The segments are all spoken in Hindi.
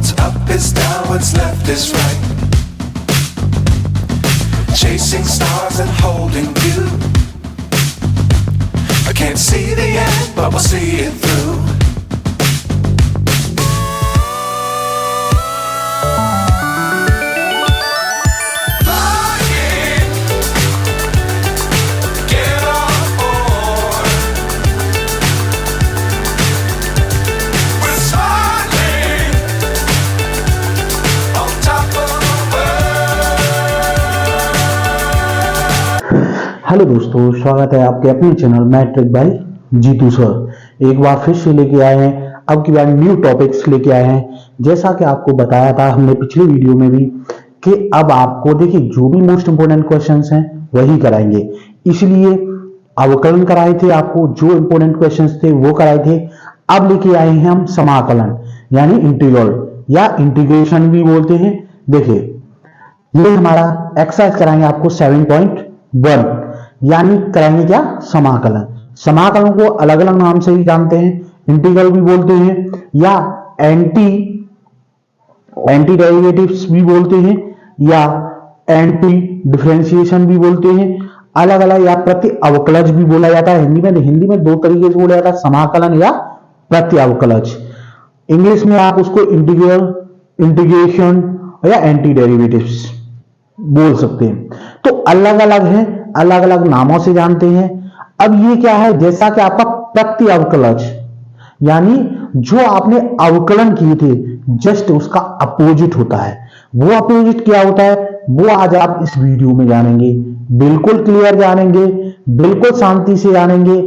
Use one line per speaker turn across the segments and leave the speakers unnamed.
What's up is down, what's left is right. Chasing stars and holding you. I can't see the end, but we'll see it through.
Hello दोस्तों, स्वागत है आपके अपने channel Matric by Jitu sir. एक बार फिर से लेके आए हैं, अब की बार न्यू टॉपिक्स लेके आए हैं। जैसा कि आपको बताया था हमने पिछले वीडियो में भी कि अब आपको देखिए जो भी मोस्ट इंपोर्टेंट क्वेश्चंस हैं वही कराएंगे। इसलिए अवकलन कराए थे, आपको जो इंपोर्टेंट क्वेश्चंस थे वो कराए थे। अब लेके आए हैं हम समाकलन यानी इंटीग्रल या इंटीग्रेशन भी बोलते हैं। देखिए ये हमारा एक्सरसाइज कराएंगे आपको 7.1 यानी कराएंगे क्या, समाकलन। समाकलन को अलग अलग नाम से भी जानते हैं, इंटीग्रल भी बोलते हैं या एंटी डेरिवेटिव्स भी बोलते हैं या एंटी डिफरेंशिएशन भी बोलते हैं, अलग अलग, या प्रति अवकलज भी बोला जाता है। हिंदी में दो तरीके से बोला जाता है, समाकलन या प्रति अवकलज। इंग्लिश में आप उसको इंटीग्रल, इंटीग्रेशन या एंटी डेरिवेटिव्स बोल सकते हैं। तो अलग अलग है, अलग अलग नामों से जानते हैं। अब ये क्या है, जैसा कि आपका प्रति अवकलज यानी जो आपने अवकलन किए थे जस्ट उसका अपोजिट होता है। वो अपोजिट क्या होता है वो आज आप इस वीडियो में जानेंगे, बिल्कुल क्लियर जानेंगे, बिल्कुल शांति से जानेंगे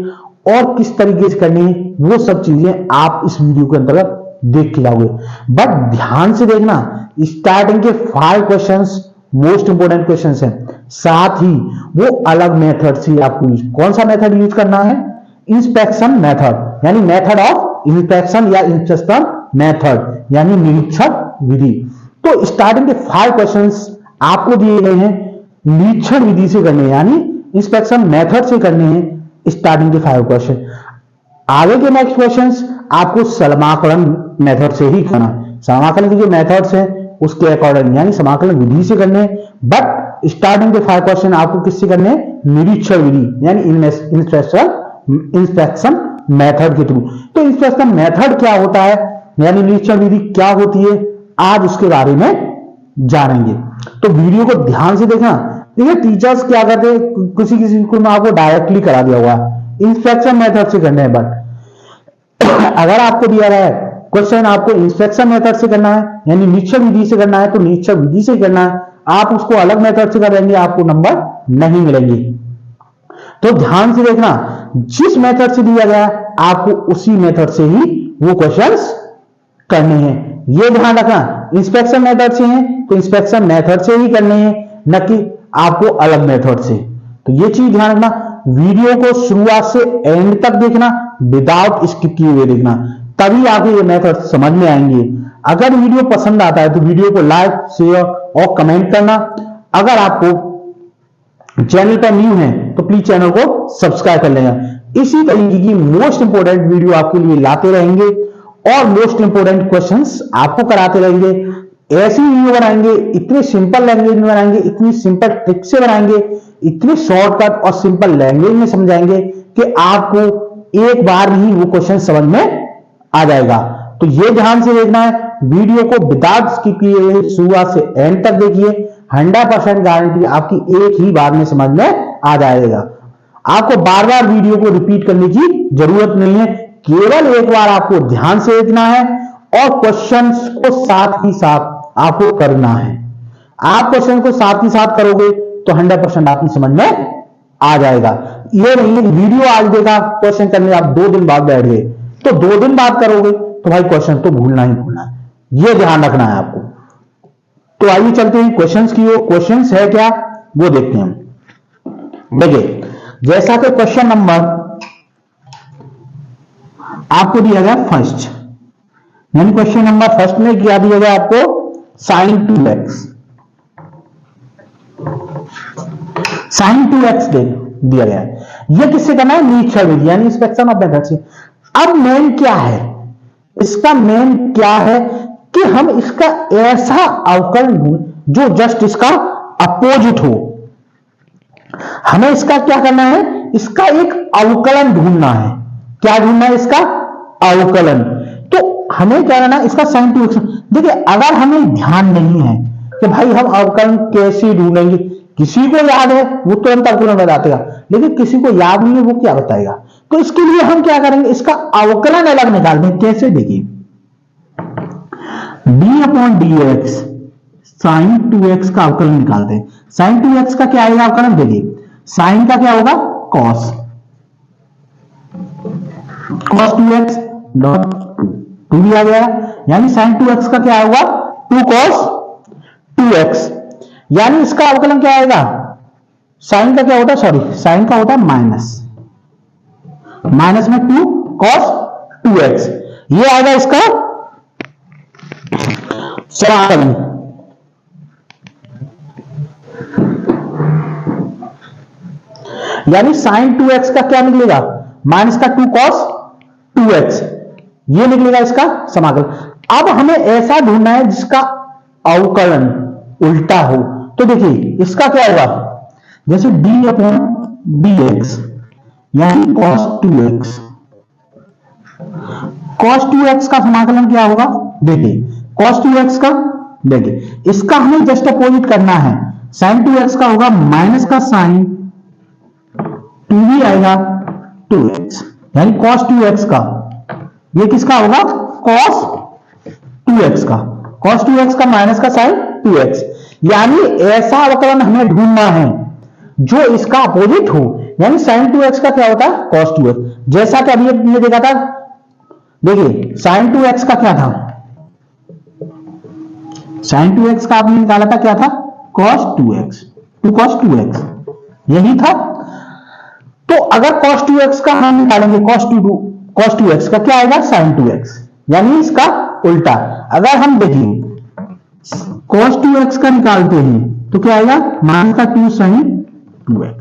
और किस तरीके से करनी है वो सब चीजें आप इस वीडियो के अंतर्गत देख के लाओगे। बट ध्यान से देखना, स्टार्टिंग के 5 क्वेश्चंस मोस्ट इंपोर्टेंट क्वेश्चंस हैं, साथ ही वो अलग मेथड से आपको कौन सा मेथड यूज करना है, इंस्पेक्शन मेथड यानी मेथड ऑफ इंस्पेक्शन या इंस्पेक्शन मेथड यानी निरीक्षण विधि। तो स्टार्टिंग के 5 क्वेश्चंस आपको दिए गए हैं, निरीक्षण विधि से करने यानी इंस्पेक्शन मेथड से करने हैं स्टार्टिंग के 5 क्वेश्चन। आगे के नेक्स्ट क्वेश्चंस आपको समाकलन मेथड से ही करना है। समाकलन के जो मेथड्स हैं उसके अकॉर्डिंग यानी समाकलन विधि से करने हैं। बट स्टार्टिंग के 5 क्वेश्चन आपको किससे करने हैं, निरीक्षण विधि यानी इंस्पेक्शन मेथड के थ्रू। तो इंस्पेक्शन मेथड क्या होता है यानी निरीक्षण विधि क्या होती है, आज उसके बारे में जानेंगे। तो वीडियो को ध्यान से देखना। देखिए टीचर्स क्या करते हैं, किसी किसी स्कूल में आपको डायरेक्टली करा दिया हुआ इंस्पेक्शन मेथड से करने हैं, बट अगर आपको दिया गया है क्वेश्चन आपको इंस्पेक्शन मेथड से करना है यानी निरीक्षण विधि से करना है तो निरीक्षण विधि से करना है। आप उसको अलग मेथड से करेंगे आपको नंबर नहीं मिलेंगे। तो ध्यान से देखना, जिस मेथड से दिया गया आपको उसी मेथड से ही वो क्वेश्चंस करने हैं। ये ध्यान रखना, इंस्पेक्शन मेथड से हैं तो इंस्पेक्शन मेथड से ही करने हैं, न कि आपको अलग मेथड से। तो ये चीज ध्यान रखना। वीडियो को शुरुआत से एंड तक देखना, विदाउट स्किप किए हुए देखना, तभी आगे ये मेथड समझ में आएंगे। अगर वीडियो पसंद आता है तो वीडियो को लाइक, शेयर और कमेंट करना। अगर आपको चैनल पर न्यू है तो प्लीज चैनल को सब्सक्राइब कर लेना। इसी तरीके की मोस्ट इंपोर्टेंट वीडियो आपके लिए लाते रहेंगे और मोस्ट इंपोर्टेंट क्वेश्चंस आपको कराते रहेंगे। ऐसी वीडियो बनाएंगे, इतने सिंपल लैंग्वेज में बनाएंगे, इतनी सिंपल ट्रिक से बनाएंगे, इतने शॉर्टकट और सिंपल लैंग्वेज में समझाएंगे कि आपको एक बार में ही वो क्वेश्चन समझ में आ जाएगा। तो ये ध्यान से देखना है, वीडियो को विदाउट स्किप किए शुरुआत से एंड तक देखिए। 100% गारंटी आपकी एक ही बार में समझ में आ जाएगा। आपको बार बार वीडियो को रिपीट करने की जरूरत नहीं है, केवल एक बार आपको ध्यान से देखना है और क्वेश्चंस को साथ ही साथ आपको करना है। आप क्वेश्चन को साथ ही साथ करोगे तो 100% आपकी समझ में आ जाएगा। ये नहीं वीडियो आज देखा, क्वेश्चन करने आप 2 दिन बाद बैठ गए तो 2 दिन बाद करोगे तो भाई क्वेश्चन तो भूलना ही भूलना है, ये ध्यान रखना है आपको। तो आइए चलते हैं क्वेश्चंस की ओर। क्वेश्चंस है क्या वो देखते हैं हम। देखिए जैसा कि क्वेश्चन नंबर आपको दिया गया फर्स्ट, यानी क्वेश्चन नंबर फर्स्ट में क्या दिया गया आपको, sin 2x, sin 2x दिया गया है। यह किससे करना है, निरीक्षण विधि यानी इंस्पेक्शन ऑफ मेथड से। अब मेन क्या है इसका, मेन क्या है कि हम इसका ऐसा अवकलन ढूंढ जो जस्ट इसका अपोजिट हो। हमें इसका क्या करना है, इसका एक अवकलन ढूंढना है। क्या ढूंढना है, इसका अवकलन। तो हमें क्या करना है, इसका sin 2x। देखिए अगर हमें ध्यान नहीं है कि भाई हम अवकलन कैसे ढूंढेंगे, किसी को याद है वो तुरंत अवकलन बताएगा, लेकिन किसी को याद नहीं है वो क्या बताएगा। तो इसके लिए हम क्या करेंगे, इसका अवकलन अलग निकाल दें। कैसे, देखिए d/dx sin 2x का अवकलन निकालते हैं। sin 2x का क्या आएगा अवकलन, देखिए sin का क्या होगा cos 2x डॉट 2 भी आ गया, यानी sin 2x का क्या होगा 2 cos 2x, यानी इसका अवकलन क्या आएगा, sin का क्या होता है, सॉरी sin का होता है माइनस में 2 cos 2x, ये आएगा इसका समाकलन। यानी sin 2x का क्या निकलेगा, माइनस का 2 cos 2x, ये निकलेगा इसका समाकलन। अब हमें ऐसा ढूंढना है जिसका अवकलन उल्टा हो। तो देखिए इसका क्या होगा, जैसे d/dx यानी cos 2x, cos 2x का समाकलन क्या होगा, देखिए cos 2x का, देखिए इसका हमें जस्ट अपोजिट करना है। sin 2x का होगा माइनस का sin 2 भी आएगा 2x, यानी cos 2x का, ये किसका होगा cos 2x का, cos 2x का माइनस का sin 2x, यानी ऐसा अवकलन हमें ढूंढना है जो इसका अपोजिट हो। यानी sin 2x का क्या होता है cos 2x, जैसा कि अभी हमने देखा था। देखिए sin 2x का क्या था, sin 2x का आपने निकाला था क्या था cos 2x, 2 cos 2x यही था। तो अगर cos 2x का हम निकालेंगे cos 2x का क्या आएगा sin 2x, यानी इसका उल्टा। अगर हम देखें cos 2x का निकालते हैं तो क्या आएगा माइनस का 2 sin 2x,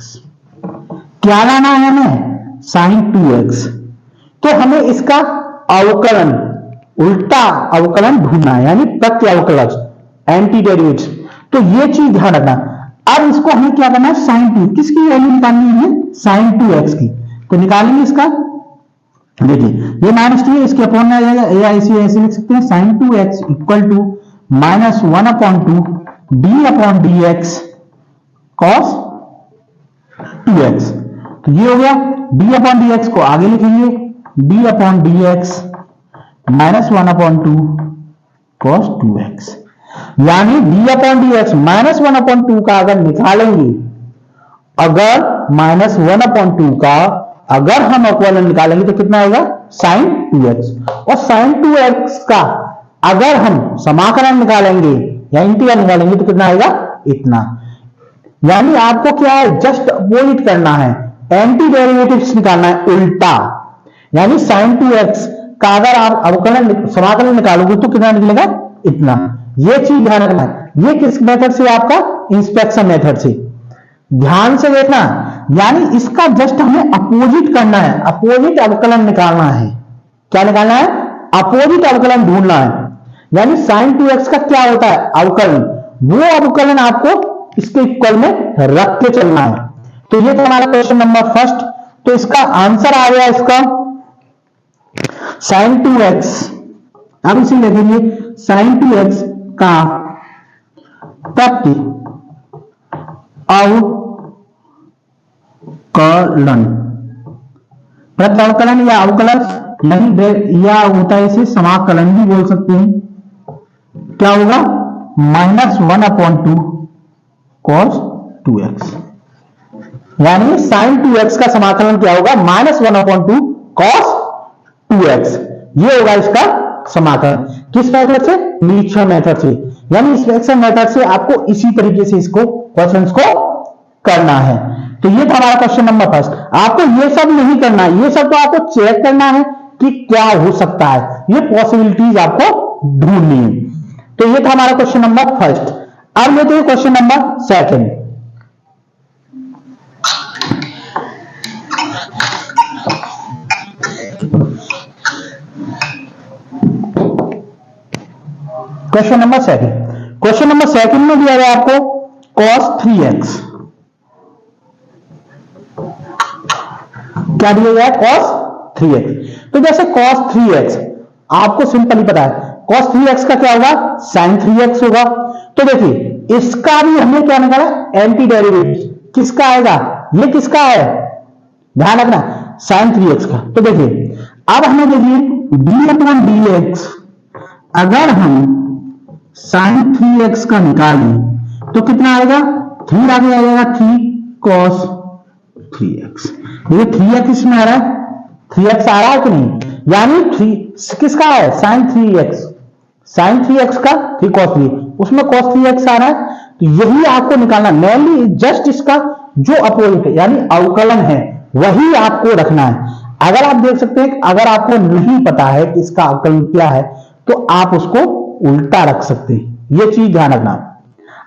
क्या लाना है हमें sin 2x। तो हमें इसका अवकलन, उल्टा अवकलन ढूंढना है, यानी प्रत्यवकलज, एंटी डेरिवेटिव। तो ये चीज ध्यान रखना। अब इसको हमें क्या करना है, sin 2 किसकी वैल्यू निकालनी है, sin 2x की। तो निकालेंगे इसका, देखिए ये माइनस 2 है, इसके अपॉन में आ जाएगा, ऐसे लिख सकते हैं sin 2x equal to minus 1/2 d/dx cos 2x। तो ये हो गया, d/dx को आगे लिखेंगे d/dx माइनस 1/2 cos 2x, यानी d/dx माइनस 1/2 का अगर निकालेंगे, अगर माइनस 1/2 का अगर हम अवकलन निकालेंगे तो कितना आएगा sin 2x, और sin 2x का अगर हम समाकलन निकालेंगे या इंटीग्रल निकालेंगे तो कितना आएगा इतना। यानी आपको क्या है, जस्ट अपोजिट करना है, एंटी डेरिवेटिव्स निकालना है उल्टा। यानी sin 2x का अगर आप अवकलन समाकलन निकालोगे तो कितना निकलेगा इतना। ये चीज ध्यान रखना है। ये किस मेथड से, आपका इंस्पेक्शन मेथड से, ध्यान से देखना। यानी इसका जस्ट हमें अपोजिट करना है, अपोजिट अवकलन निकालना है। क्या निकालना है, अपोजिट अवकलन ढूंढना है। यानी sin 2x का क्या होता है अवकलन, वो अवकलन आपको इसके इक्वल में रख के चलना है। तो ये था हमारा क्वेश्चन नंबर फर्स्ट। तो इसका आंसर आ गया इसका sin 2x। अब इसे लिखेंगे sin 2x का प्रत्यवकलन, प्रत्यवकलन या अवकलन नहीं, या होता है इसे समाकलन भी बोल सकते हैं। क्या होगा माइनस 1/2 cos 2x, यानी sin 2x का समाकलन क्या होगा माइनस 1/2 cos 2x, ये होगा इसका समाकलन। किस मेथड से, निरीक्षण मेथड से। यानी इंस्पेक्शन मेथड से आपको इसी तरीके से इसको क्वेश्चंस को करना है। तो ये था हमारा क्वेश्चन नंबर फर्स्ट। आपको ये सब नहीं करना है, ये सब तो आपको चेक करना है कि क्या हो सकता है, ये पॉसिबिलिटीज आपको ढूंढनी है। तो ये था हमारा क्वेश्चन नंबर फर्स्ट। अब लेते हैं question number second. Question number second, question number second में दिया गया आपको cos 3x, क्या दिया गया है cos 3x। तो जैसे cos 3x आपको सिंपली पता है cos 3x का क्या होगा sin 3x होगा। तो देखिए इसका भी हमने क्या निकाला एंटी डेरिवेटिव, किसका आएगा, ये किसका है, ध्यान रखना sin 3x का। तो देखिए अब हमें देखिए d/dx, अगर हम sin 3x का निकालें तो कितना आएगा, 3 आगे आ जाएगा 3 cos 3x। ये 3x इसमें आ रहा है, 3x आ रहा है कि नहीं, यानी 3 किसका है sin 3x, sin 3x का 3 cos 3, उसमें cos 3x आ रहा है। तो यही आपको निकालना, मेनली जस्ट इसका जो अपोजिट है यानी अवकलन है वही आपको रखना है। अगर आप देख सकते हैं अगर आपको नहीं पता है कि इसका अवकलन क्या है तो आप उसको उल्टा रख सकते हैं, ये चीज ध्यान रखना।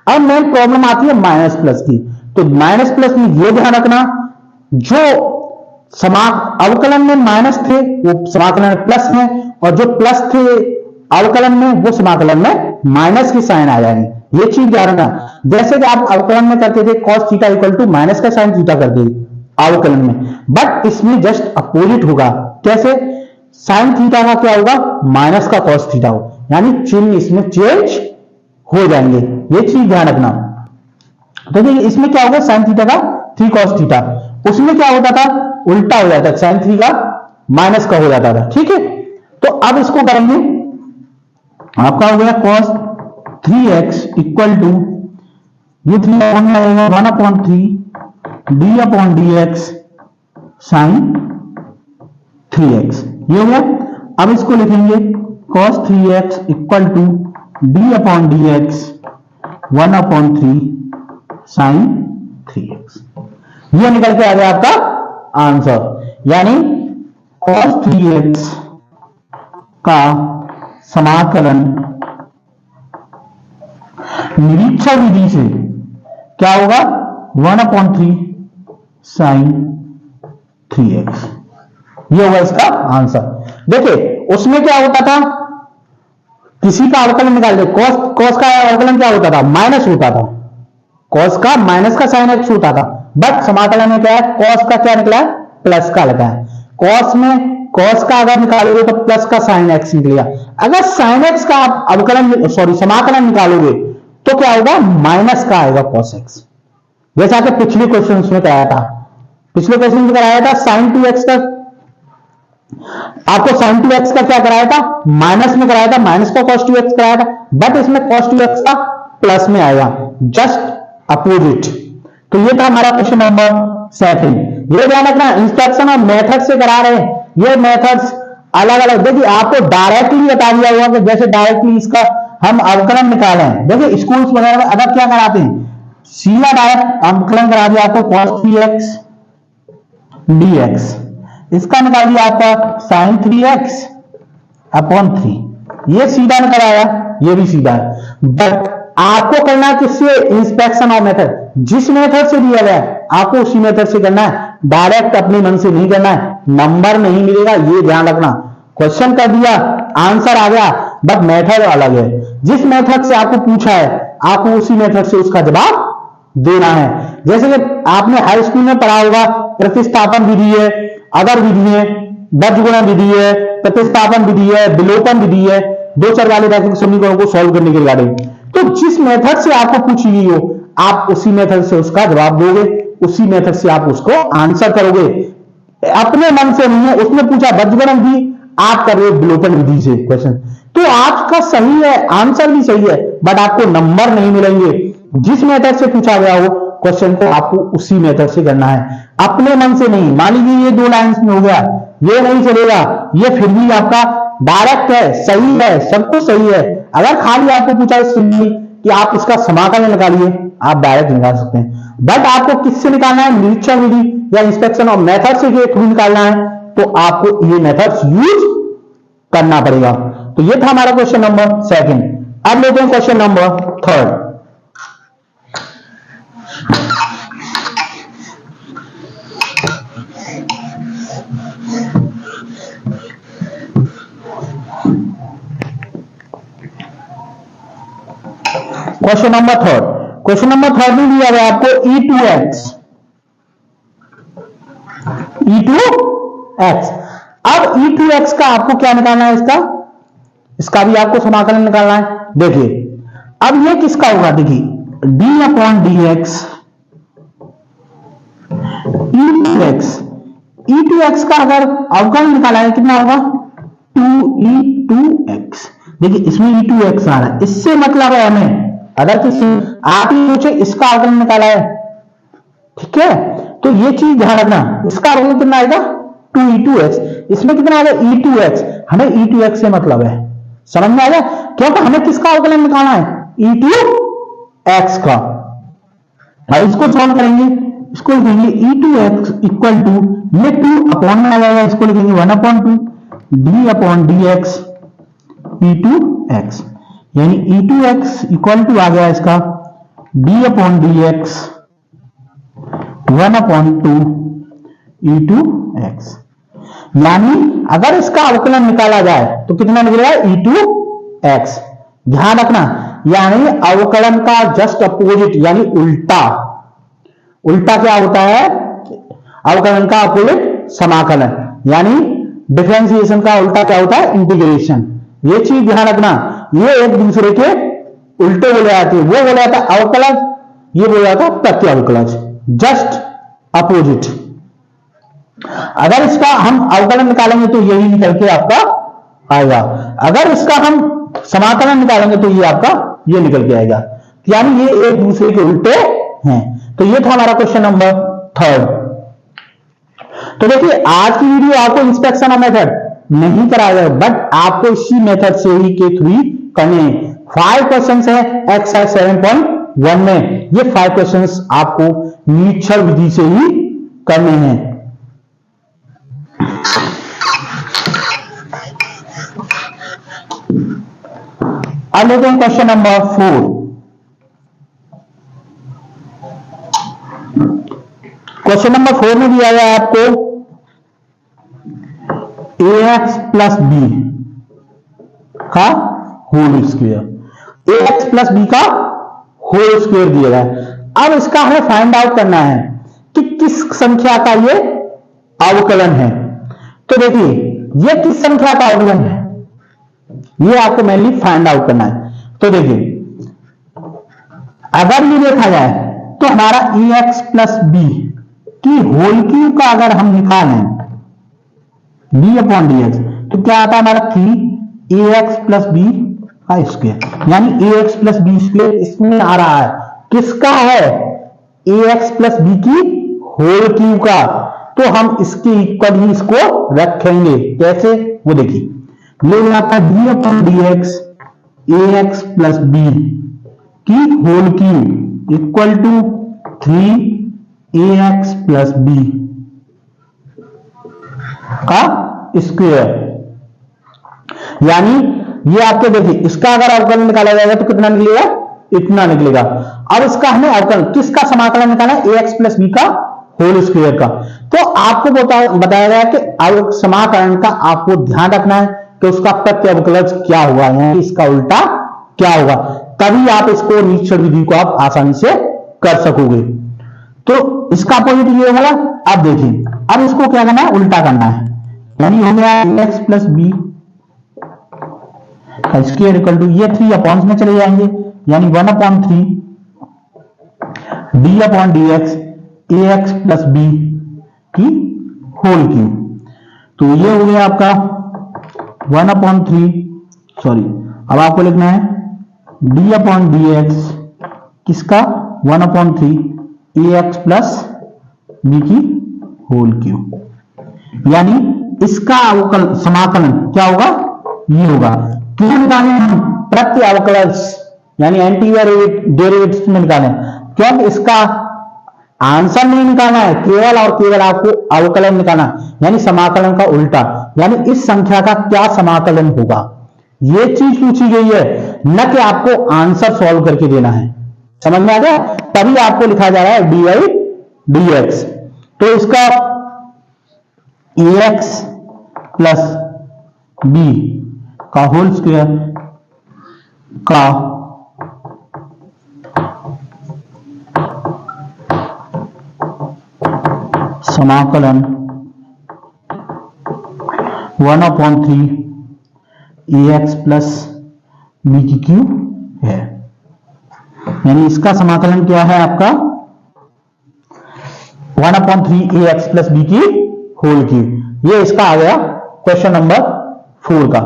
अब मेन प्रॉब्लम आती है माइनस प्लस की, तो माइनस प्लस में ये ध्यान रखना जो अवकलन में माइनस थे वो समाकलन में प्लस में, और जो प्लस थे अवकलन में वो समाकलन में माइनस की साइन आ जाएंगे, ये चीज ध्यान रखना। जैसे कि आप अवकलन में करते थे cos theta equal to minus का साइन थीटा करते थे अवकलन में, बट इसमें जस्ट अपोजिट होगा। कैसे, साइन थीटा का क्या होगा माइनस का cos थीटा हो, यानी चिन्ह इसमें चेंज हो जाएंगे, ये चीज ध्यान रखना। तो देखिए इसमें क्या होगा साइन थीटा का 3 cos थीटा, उसमें क्या होता था उल्टा हो जाता, साइन 3 का माइनस का हो जाता था, ठीक है। तो अब इसको करेंगे, आपका हो गया cos 3x इक्वल टू ये 3 अपॉन में आएगा 1/3 d/dx sin 3x, ये हो गया। अब इसको लिखेंगे cos 3x equal to d/dx 1/3 sin 3x, ये निकल के आ गया आपका आंसर, यानी cos 3x का समाकलन निरीक्षण विधि से क्या होगा 1/3 sin 3x, ये होगा इसका आंसर। देखिए उसमें क्या होता था, किसी का अवकलन निकाल दे, cos का अवकलन क्या होता था माइनस होता था, cos का माइनस का sin x होता था, बट समाकलन में क्या है cos का क्या निकला है प्लस का लगा है। cos में cos का अगर निकालोगे तो प्लस का sin x निकलेगा, अगर sin x का आप अवकलन समाकलन निकालोगे तो क्या होगा माइनस का आएगा cos x, जैसा कि पिछले क्वेश्चन में कराया था, पिछले क्वेश्चन में कराया था sin 2x का, आपको sin 2x का क्या कराया था माइनस में कराया था, माइनस का cos 2x कराया था, बट इसमें cos 2x का प्लस में आएगा, जस्ट अपोजिट। तो ये था हमारा क्वेश्चन नंबर सेकंड। ये ध्यान रखना इंस्ट्रक्शन और मेथड से करा रहे हैं, ये मेथड्स अलग अलग। देखिए आपको डायरेक्टली बता दिया हुआ कि जैसे डायरेक्टली इसका हम अवकलन निकालें, देखिए स्कूल्स वगैरह में अगर क्या कराते हैं सीधा डायरेक्ट अवकलन करा दिया आपको cos 3x dx, इसका निकाल दिया आपका sin 3x अपॉन 3, ये सीधा निकल आया, ये भी सीधा है। बट आपको करना है किससे, इंस्पेक्शन ऑफ मेथड, जिस मेथड से दिया गया है आपको उसी मेथड से करना है, डायरेक्ट अपने मन से नहीं करना है, नंबर नहीं मिलेगा, ये ध्यान रखना। क्वेश्चन कर दिया आंसर आ गया, बट मेथड अलग है, जिस मेथड से आपको पूछा है आपको उसी मेथड से उसका जवाब देना है। जैसे कि आपने हाई स्कूल में पढ़ा होगा प्रतिस्थापन विधि है, अगर विधि है, बीजगुणन विधि है, प्रतिस्थापन विधि है, विलोपन विधि है, दो चर वाले रैखिक समीकरणों को सॉल्व करने के रिगार्डिंग। तो जिस मेथड से आपको पूछी गई हो आप उसी मेथड से उसका जवाब दोगे, उसी मेथड से आप उसको आंसर करोगे, अपने मन से नहीं है। उसने पूछा बीजगुणन विधि, आप कर रहे हो विलोपन विधि से क्वेश्चन, तो आपका सही है, आंसर भी सही है, बट आपको नंबर नहीं मिलेंगे। जिस मेथड से पूछा गया हो क्वेश्चन को आपको उसी मेथड से करना है, अपने मन से नहीं। मान लीजिए ये 2 लाइंस में हो गया, ये नहीं चलेगा, ये फिर भी आपका डायरेक्ट है, सही है, सब कुछ सही है। अगर खाली आपको पूछा कि आप इसका समाकलन निकालिए, आप डायरेक्ट निकाल सकते हैं, बट आपको किससे निकालना है, निरीक्षण विधि या इंस्पेक्शन ऑफ मेथड से थ्रू निकालना है, तो आपको ये मेथड्स यूज करना पड़ेगा। तो ये था हमारा क्वेश्चन नंबर सेकंड। अब लेते हैं question number third. Question number third, question number third में दिया गया आपको e2x, e2x। अब e2x का आपको क्या निकालना है, इसका भी आपको समाकलन निकालना है। देखिए अब ये किसका होगा, देखिए d अपॉन dx e2x का अगर अवकलन निकाला है कितना होगा 2e2x। देखिए इसमें e2x आ रहा है, इससे मतलब है हमें अगर किसी आप ही पूछे इसका अवकलन निकाला है, ठीक है, तो ये चीज ध्यान रखना, इसका अवकलन कितना आएगा 2e2x, इसमें कितना आएगा e2x, हमें e2x से मतलब है, समझ में आ गया, क्योंकि हमें किसका अवकलन निकालना है e2x का। और इसको सॉल्व करेंगे, इसको लिखेंगे e2x इक्वल टू ये 2 अपॉन में आ जाएगा, इसको लिखेंगे 1/2 d अपॉन dx e2x, यानी e2x इक्वल टू आ गया इसका d अपॉन dx 1/2 e2x। यानी अगर इसका अवकलन निकाला जाए तो कितना निकलेगा e2x। ध्यान रखना, यानी अवकलन का जस्ट अपोजिट यानी उल्टा, उल्टा क्या होता है, अवकलन का अपोजिट समाकलन, यानी डिफरेंशिएशन का उल्टा क्या होता है इंटीग्रेशन। ये चीज ध्यान रखना, ये एक दूसरे के उल्टे बोले जाते हैं, वो बोला जाता है अवकलज, ये बोला जाता है प्रत्यावकलज, जस्ट अपोजिट। अगर इसका हम अवकलन निकालेंगे तो यही निकल के आपका आएगा, अगर इसका हम समाकलन निकालेंगे तो ये आपका ये निकल के आएगा, यानी ये एक दूसरे के उल्टे हैं। तो ये था हमारा क्वेश्चन नंबर थर्ड। तो देखिए आज की वीडियो आपको इंस्पेक्शन ऑफ मेथड नहीं कराया, बट आपको इसी मेथड से ही के थ्रू करने हैं। 5 क्वेश्चन है एक्सरसाइज 7.1 में, ये 5 क्वेश्चन आपको निरीक्षण विधि से ही करने हैं। अब लेते हैं क्वेश्चन नंबर 4। क्वेश्चन नंबर 4 में दिया गया है आपको ax प्लस बी का whole square, ax plus B का होल स्क्वायर दिया गया है। अब इसका हमें फाइंड आउट करना है कि किस संख्या का ये अवकलन है। तो देखिए ये किस संख्या का अवकलन है, ये आपको मेनली फाइंड आउट करना है। तो देखिए अगर ये देखा जाए तो हमारा ax प्लस बी की होल क्यूब का अगर हम निकालें b अपॉन dx तो क्या आता है हमारा 3ax प्लस बी का स्क्वायर, यानी ax प्लस बी स्क्वायर इसमें आ रहा है, किसका है ax प्लस बी की होल क्यूब का। तो हम इसके इक्वल ही इसको रखेंगे, कैसे वो देखिए, ले आता है b upon dx ax plus B की whole cube equal to 3ax plus B का स्क्वायर। यानी ये आपके देखिए इसका अगर अवकलन निकाला जाएगा तो कितना निकलेगा, इतना निकलेगा। अब इसका हमें अवकलन किसका समाकलन निकालना है, ax प्लस बी का होल स्क्वायर का। तो आपको बताया गया कि समाकलन का आपको ध्यान रखना है कि उसका प्रत्यवकलज क्या होगा, यानी इसका उल्टा क्या होगा, तभी आप इसको निरीक्षण विधि को आप आसानी से कर सकोगे। तो इसका अपोजिट ये होगा। अब देखिए अब इसको क्या करना है, उल्टा करना है, यानी हो गया x प्लस बी का स्क्वायर इक्वल टू ये 3 अपॉन में चले जाएंगे, यानी 1/3 d upon dx ax plus B की होल क्यूब। तो ये हो गया आपका 1/3, सॉरी अब आपको लिखना है d अपॉन dx किसका 1/3 ax प्लस बी की होल क्यूब। यानी इसका अवकलन समाकलन क्या होगा, ये होगा। क्यों निकालें हम प्रत्यवकलज, यानी एंटीरियर डेरिवेटिव्स में निकालें, क्योंकि इसका आंसर नहीं निकालना है, केवल और केवल आपको अवकलन निकालना, यानी समाकलन का उल्टा, यानी इस संख्या का क्या समाकलन होगा, ये चीज पूछी गई है, न कि आपको आंसर सॉल्व करके देना है। समझ में आ गया, तभी आपको लिखा जा रहा है dy dx। तो इसका ax प्लस बी का होल स्क्वायर का समाकलन 1/3 ax प्लस बी की क्यूब है। यानी इसका समाकलन क्या है आपका 1/3 ax प्लस बी की होल क्यूब। ये इसका आ गया क्वेश्चन नंबर 4 का।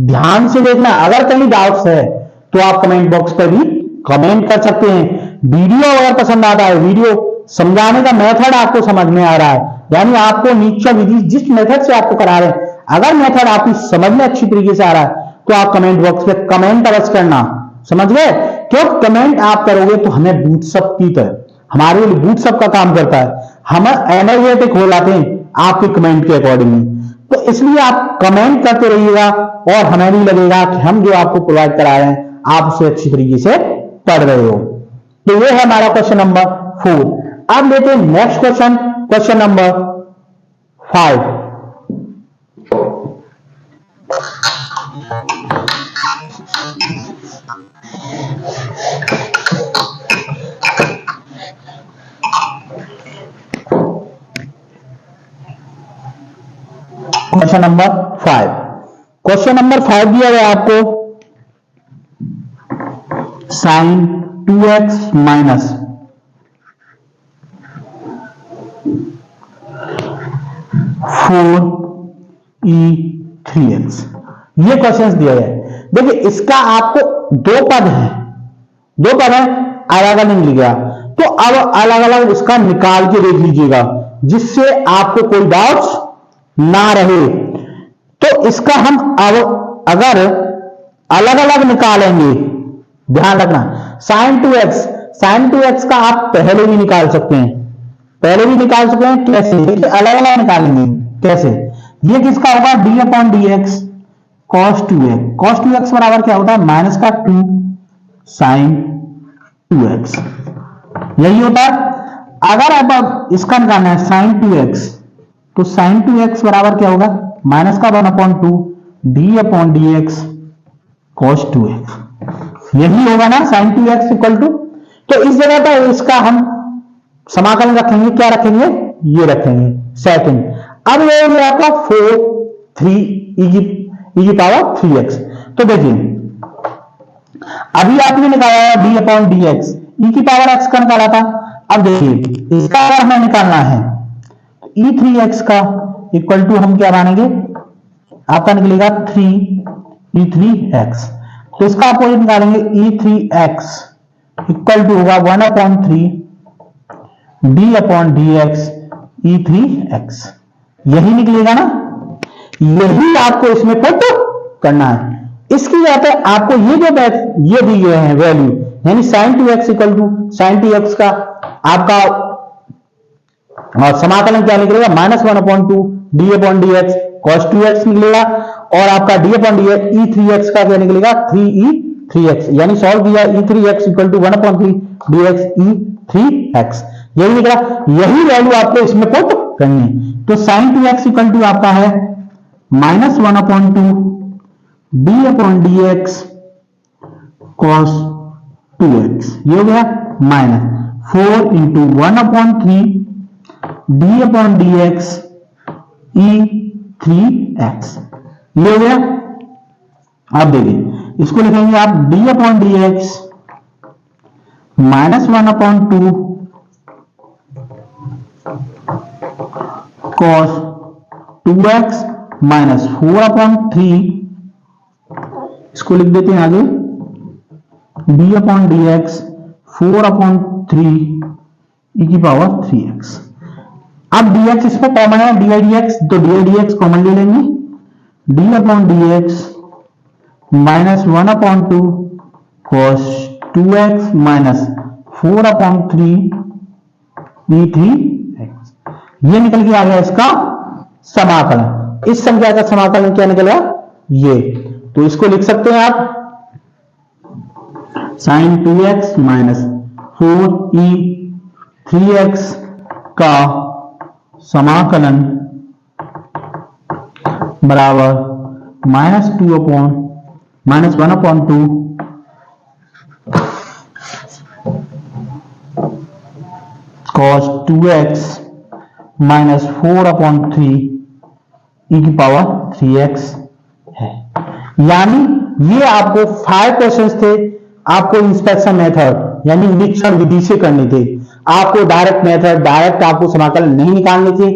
ध्यान से देखना, अगर कहीं डाउट्स है तो आप कमेंट बॉक्स पर भी कमेंट कर सकते हैं। वीडियो अगर पसंद आता है, वीडियो समझाने का मेथड आपको समझ में आ रहा है, यानी आपको निरीक्षण विधि जिस मेथड से आपको करा रहे हैं, अगर मेथड आपकी समझ में अच्छी तरीके से आ रहा है तो आप कमेंट बॉक्स पे कमेंट अवश्य करना। समझ गए? क्यों कमेंट आप करोगे तो हमें बूटस्ट्रैप की तरह, हमारे लिए बूटस्ट्रैप का काम करता है, हम एनर्जेटिक हो जाते हैं आपके कमेंट के अकॉर्डिंगली। तो इसलिए आप कमेंट करते रहिएगा और हमें भी लगेगा कि हम जो आपको प्रोवाइड करा रहे हैं आप उसे अच्छी तरीके से पढ़ रहे हो। तो ये है हमारा क्वेश्चन नंबर 4। अब लेते हैं next question, question number 5। Question number 5। Question number 5 दिया गया आपको sin 2x माइनस 4e3x ये क्वेश्चन दिया गया है। देखिए इसका आपको दो पद है, अलग अलग लिखा, तो अब अलग अलग इसका निकाल के देख लीजिएगा जिससे आपको कोई डाउट्स ना रहे। तो इसका हम अब अगर अलग अलग निकालेंगे, ध्यान रखना, sin 2x का आप पहले भी निकाल सकते हैं, कैसे? देखिए अलग अलग निकालेंगे कैसे। ये किसका होगा d/dx cos 2x बराबर क्या होता है माइनस का 2 sin 2x, यही होता है। अगर अब इसका निकालना है sin 2x, तो sin 2x बराबर क्या होगा माइनस का 1/2 d/dx cos 2x, यही होगा ना sin 2x इक्वल टू। तो इस जगह पर इसका हम समाकलन रखेंगे, क्या रखेंगे, ये रखेंगे सेकंड। अब ये हो गया आपका 4(3e3x). तो देखिए अभी आपने निकाला d/dx e⁻x का निकाला था। अब देखिए इसका अगर हमें निकालना है e3x का इक्वल टू हम क्या मानेंगे, आपका निकलेगा 3e3x। तो इसका अपोजिट निकालेंगे e3x इक्वल टू होगा 1/3 d/dx e3x, यही निकलेगा ना, यही आपको इसमें पुट करना है। इसकी जगह पे आपको ये दी गए हैं वैल्यू, यानी sin 2x equal to sin 2x का आपका समाकलन क्या निकलेगा -1/2 d/dx cos 2x निकलेगा, और आपका d/dx e3x का क्या निकलेगा 3e3x, यानी सॉल्व किया e3x equal to 1/3 dx e3x, यही निकला। यही वैल्यू आपको इसमें पुट करनी है। तो sin 2x इक्वल टू आपका है -1/2 d/dx cos 2x, ये हो गया माइनस 4 × 1/3 d/dx e3x, ये हो गया। अब देखिए इसको लिखेंगे आप d/dx -1/2 cos 2x माइनस 4/3, इसको लिख देते हैं आगे d/dx 4/3 e3x। अब dx इसमें कॉमन है d/dx, तो d/dx कॉमन ले लेंगे, d/dx -1/2 cos 2x minus 4/3 e3x, ये निकल के आ गया इसका समाकलन। इस संख्या का समाकलन क्या निकला ये, तो इसको लिख सकते हैं आप sin 2x माइनस 4e3x का समाकलन बराबर -1/2 cos 2x -4/3 e की पावर 3x है। यानी ये आपको 5 क्वेश्चंस थे, आपको इंस्पेक्शन मेथड यानी निरीक्षण विधि से करने थे। आपको डायरेक्ट मेथड, डायरेक्ट आपको समाकलन नहीं निकालने थे।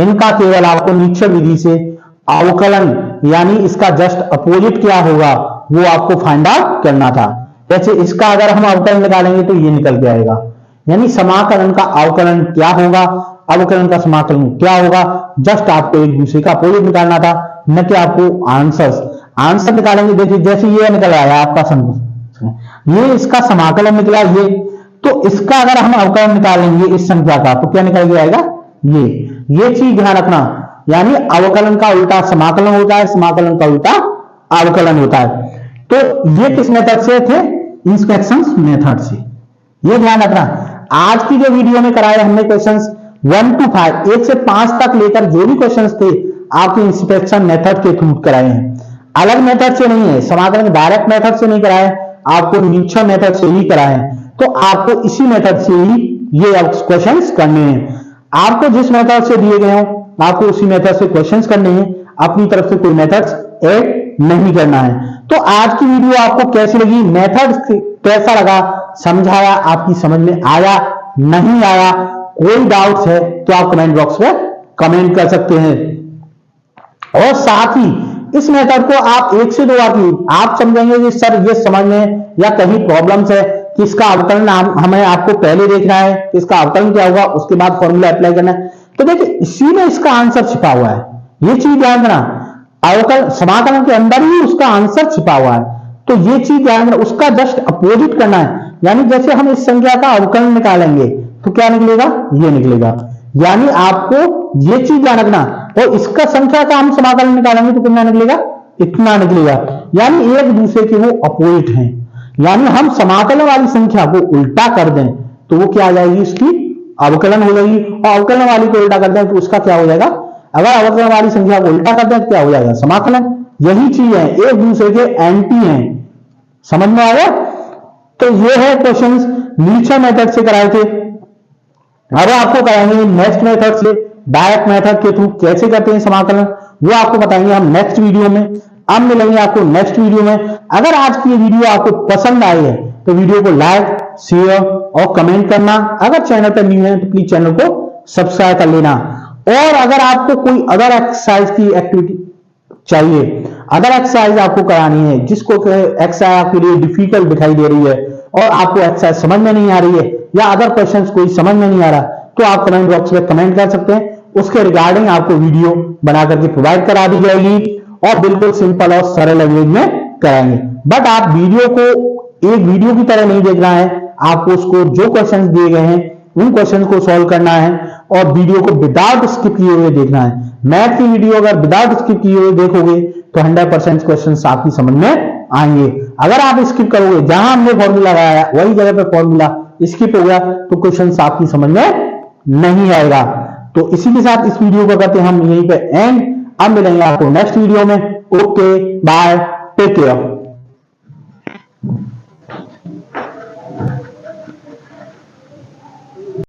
इनका केवल आपको निरीक्षण विधि से अवकलन यानी इसका जस्ट अपोजिट क्या होगा वो आपको फाइंड आउट करना था। जैसे इसका अगर हम अवकलन निकालेंगे तो ये निकल के आएगा, यानी समाकलन का अवकलन क्या होगा, अवकलन का समाकलन क्या होगा, जस्ट आपको एक दूसरे का अपोजिट निकालना था, न कि आपको आंसर निकालेंगे। देखिए जैसे ये निकल आया आपका ये इसका समाकलन निकला ये, तो इसका अगर हम अवकलन निकालेंगे इस संख्या का तो क्या निकल के आएगा ये चीज ध्यान रखना। यानी अवकलन का उल्टा समाकलन होता है, समाकलन का उल्टा अवकलन होता है। तो ये किस मेथड से थे, इंस्पेक्शन मेथड से, ये ध्यान रखना। आज की जो वीडियो में कराए हमने क्वेश्चंस 1 to 5 1 से 5 तक लेकर जो भी क्वेश्चंस थे आपके इंस्पेक्शन मेथड के थ्रू कराए हैं, अलग मेथड से नहीं है, समाकलन डायरेक्ट मेथड से नहीं कराए, आपको निरीक्षण मेथड से ही कराए हैं। तो आपको इसी मेथड से ही ये क्वेश्चंस करने हैं। आपको जिस मेथड से दिए गए हो आपको उसी मेथड से क्वेश्चंस करने हैं, अपनी तरफ से कोई मेथड्स ऐड नहीं करना है। तो आज की वीडियो आपको कैसी लगी, मेथड कैसा लगा, समझाया, आपकी समझ में आया नहीं आया, कोई डाउट्स है तो आप कमेंट बॉक्स में कमेंट कर सकते हैं। और साथ ही इस मेथड को आप 1 से 2 बार आप समझेंगे कि सर ये समझ में या कहीं प्रॉब्लम्स है कि इसका अवकलन हमें आपको पहले देखना है कि इसका अवकलन क्या होगा, उसके बाद फॉर्मूला अप्लाई करना है। तो देखिए इसी में इसका आंसर छिपा हुआ है, ये चीज ध्यान रखना। अवकलन समाकलन के अंदर ही उसका आंसर छिपा हुआ है, तो ये चीज ध्यान रखना, उसका जस्ट अपोजिट करना है। यानी जैसे हम इस संख्या का अवकलन निकालेंगे तो क्या निकलेगा, ये निकलेगा। यानी आपको ये चीज ध्यान रखना, और इसका संख्या का हम समाकलन निकालेंगे तो कितना निकलेगा, इतना निकलेगा। यानी एक दूसरे के वो अपोजिट हैं। यानी हम समाकलन वाली संख्या को उल्टा कर दें तो वो क्या आ जाएगी, उसकी अवकलन हो जाएगी, और अवकलन वाली को उल्टा कर दें तो उसका क्या हो जाएगा, अगर अवकलन वाली संख्या को उल्टा कर दें तो क्या हो जाएगा, समाकलन। यही चीज है, एक दूसरे के एंटी हैं। समझ में आया। तो ये है क्वेश्चंस निरीक्षण मेथड से कराए थे। अब आपको कराएंगे नेक्स्ट मेथड से, डायरेक्ट मेथड के थ्रू कैसे करते हैं समाकलन, वो आपको बताएंगे हम नेक्स्ट वीडियो में। अब मिलेंगे आपको नेक्स्ट वीडियो में। अगर आज की ये वीडियो आपको पसंद आई है तो वीडियो को लाइक, शेयर और कमेंट करना। अगर चैनल पर न्यू है तो प्लीज चैनल को सब्सक्राइब कर लेना। और अगर आपको कोई अदर एक्सरसाइज की एक्टिविटी चाहिए, अदर एक्सरसाइज आपको करानी है, जिसको एक्सरसाइज आपके लिए डिफिकल्ट दिखाई दे रही है और आपको एक्सरसाइज समझ में नहीं आ रही है, या अदर क्वेश्चंस कोई समझ में नहीं आ रहा, तो आप कमेंट बॉक्स में कमेंट कर सकते हैं। उसके रिगार्डिंग आपको वीडियो बना करके प्रोवाइड करा दी जाएगी और बिल्कुल सिंपल और सरल लैंग्वेज में कराएंगे। बट आप वीडियो को एक वीडियो की तरह नहीं देखना है, आपको उसको जो क्वेश्चंस दिए गए हैं उन क्वेश्चन को सॉल्व करना है और वीडियो को विदाउट स्किप किए हुए देखना है। मैथ की वीडियो अगर विदाउट स्किप किए हुए देखोगे तो 100% क्वेश्चन आपकी समझ में आएंगे। अगर आप स्किप करोगे, जहां हमने फॉर्मूला लगाया वही जगह पे फॉर्मूला स्किप हो गया तो क्वेश्चन आपकी समझ में नहीं आएगा। तो इसी के साथ इस वीडियो को करते हैं हम यहीं पे एंड। अब मिलेंगे आपको नेक्स्ट वीडियो में। Okay bye, take care.